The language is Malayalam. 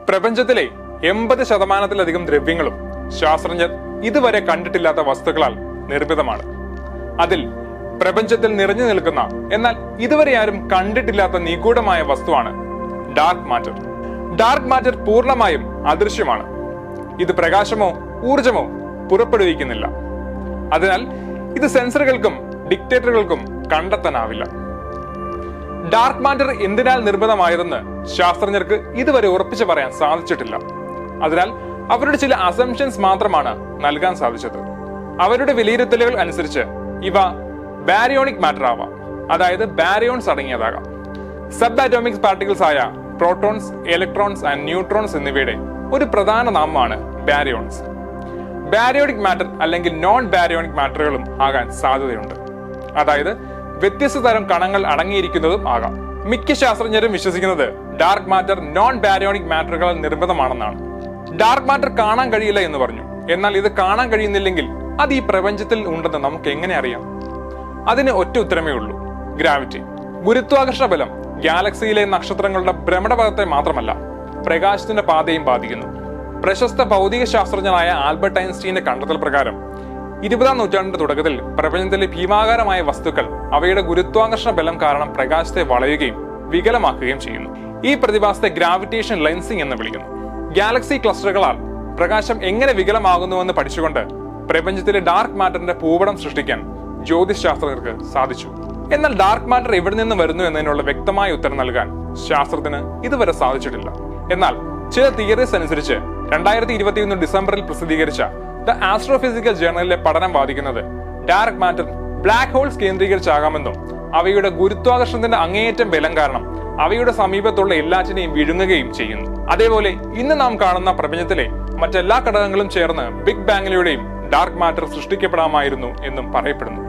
പ്രപഞ്ചത്തിലെ 80% ദ്രവ്യങ്ങളും ശാസ്ത്രജ്ഞർ ഇതുവരെ കണ്ടിട്ടില്ലാത്ത വസ്തുക്കളാൽ നിർമ്മിതമാണ്. അതിൽ പ്രപഞ്ചത്തിൽ നിറഞ്ഞു നിൽക്കുന്ന എന്നാൽ ഇതുവരെ ആരും കണ്ടിട്ടില്ലാത്ത നിഗൂഢമായ വസ്തുവാണ് ഡാർക്ക് മാറ്റർ. ഡാർക്ക് മാറ്റർ പൂർണ്ണമായും അദൃശ്യമാണ്. ഇത് പ്രകാശമോ ഊർജമോ പുറപ്പെടുവിക്കുന്നില്ല. അതിനാൽ ഇത് സെൻസറുകൾക്കും ഡിക്റ്റേറ്ററുകൾക്കും കണ്ടെത്താനാവില്ല. ഡാർക്ക് മാറ്റർ എന്തിനാൽ നിർമ്മിതമായതെന്ന് ശാസ്ത്രജ്ഞർക്ക് ഇതുവരെ ഉറപ്പിച്ചു പറയാൻ സാധിച്ചിട്ടില്ല. അതിനാൽ അവരുടെ ചില അസംഷൻസ് മാത്രമാണ് നൽകാൻ സാധിച്ചത്. അവരുടെ വിലയിരുത്തലുകൾ അനുസരിച്ച് ഇവ ബാരിയോണിക് മാറ്റർ ആവാം, അതായത് ബാരിയോൺസ് അടങ്ങിയതാകാം. സബ് ആറ്റോമിക് പാർട്ടിക്കിൾസ് ആയ പ്രോട്ടോൺസ്, ഇലക്ട്രോൺസ് ആൻഡ് ന്യൂട്രോൺസ് എന്നിവയുടെ ഒരു പ്രധാന നാമമാണ് ബാരിയോൺസ്. ബാരിയോണിക് മാറ്റർ അല്ലെങ്കിൽ നോൺ ബാരിയോണിക് മാറ്ററുകളും ആകാൻ സാധ്യതയുണ്ട്, അതായത് വ്യത്യസ്ത തരം കണങ്ങൾ അടങ്ങിയിരിക്കുന്നതും ആകാം. മിക്ക ശാസ്ത്രജ്ഞരും വിശ്വസിക്കുന്നത് ഡാർക്ക് മാറ്റർ നോൺ ബാരിയോണിക് മാറ്ററുകളാൽ നിർമ്മിതമാണെന്നാണ്. ഡാർക്ക് മാറ്റർ കാണാൻ കഴിയില്ല എന്ന് പറഞ്ഞു. എന്നാൽ ഇത് കാണാൻ കഴിയുന്നില്ലെങ്കിൽ അത് ഈ പ്രപഞ്ചത്തിൽ ഉണ്ടെന്ന് നമുക്ക് എങ്ങനെ അറിയാം? അതിന് ഒറ്റ ഉത്തരമേ ഉള്ളൂ: ഗ്രാവിറ്റി. ഗുരുത്വാകർഷണ ബലം ഗാലക്സിയിലെ നക്ഷത്രങ്ങളുടെ ഭ്രമണപഥത്തെ മാത്രമല്ല, പ്രകാശത്തിന്റെ പാതയും ബാധിക്കുന്നു. പ്രശസ്ത ഭൗതിക ശാസ്ത്രജ്ഞനായ ആൽബർട്ട് ഐൻസ്റ്റീന്റെ കണ്ടെത്തൽ പ്രകാരം 20-ാം നൂറ്റാണ്ടിന്റെ തുടക്കത്തിൽ പ്രപഞ്ചത്തിലെ ഭീമാകാരമായ വസ്തുക്കൾ അവയുടെ ഗുരുത്വാകർഷണ ബലം കാരണം പ്രകാശത്തെ വളയുകയും വികലമാക്കുകയും ചെയ്യുന്നു. ഈ പ്രതിഭാസത്തെ ഗ്രാവിറ്റേഷൻ ലെൻസിംഗ് എന്ന് വിളിക്കുന്നു. ഗാലക്സി ക്ലസ്റ്ററുകളാൽ പ്രകാശം എങ്ങനെ വികലമാകുന്നുവെന്ന് പഠിച്ചുകൊണ്ട് പ്രപഞ്ചത്തിലെ ഡാർക്ക് മാറ്ററിന്റെ ഭൂപടം സൃഷ്ടിക്കാൻ ജ്യോതിഷ് ശാസ്ത്രജ്ഞർക്ക് സാധിച്ചു. എന്നാൽ ഡാർക്ക് മാറ്റർ എവിടെ നിന്ന് വരുന്നു എന്നതിനുള്ള വ്യക്തമായ ഉത്തരം നൽകാൻ ശാസ്ത്രത്തിന് ഇതുവരെ സാധിച്ചിട്ടില്ല. എന്നാൽ ചില തിയറീസ് അനുസരിച്ച് 2021 ഡിസംബറിൽ പ്രസിദ്ധീകരിച്ച ദ ആസ്ട്രോഫിസിക്കൽ ജേർണലിലെ പഠനം വാദിക്കുന്നത് ഡാർക്ക് മാറ്റർ ബ്ലാക്ക് ഹോൾസ് കേന്ദ്രീകരിച്ചാകാമെന്നും അവയുടെ ഗുരുത്വാകർഷണത്തിന്റെ അങ്ങേയറ്റം ബലം കാരണം അവയുടെ സമീപത്തുള്ള എല്ലാറ്റിനെയും വിഴുങ്ങുകയും ചെയ്യുന്നു. അതേപോലെ ഇന്ന് നാം കാണുന്ന പ്രപഞ്ചത്തിലെ മറ്റെല്ലാ ഘടകങ്ങളും ചേർന്ന് ബിഗ് ബാങ്ങിലൂടെയും ഡാർക്ക് മാറ്റർ സൃഷ്ടിക്കപ്പെടാമായിരുന്നു എന്നും പറയപ്പെടുന്നു.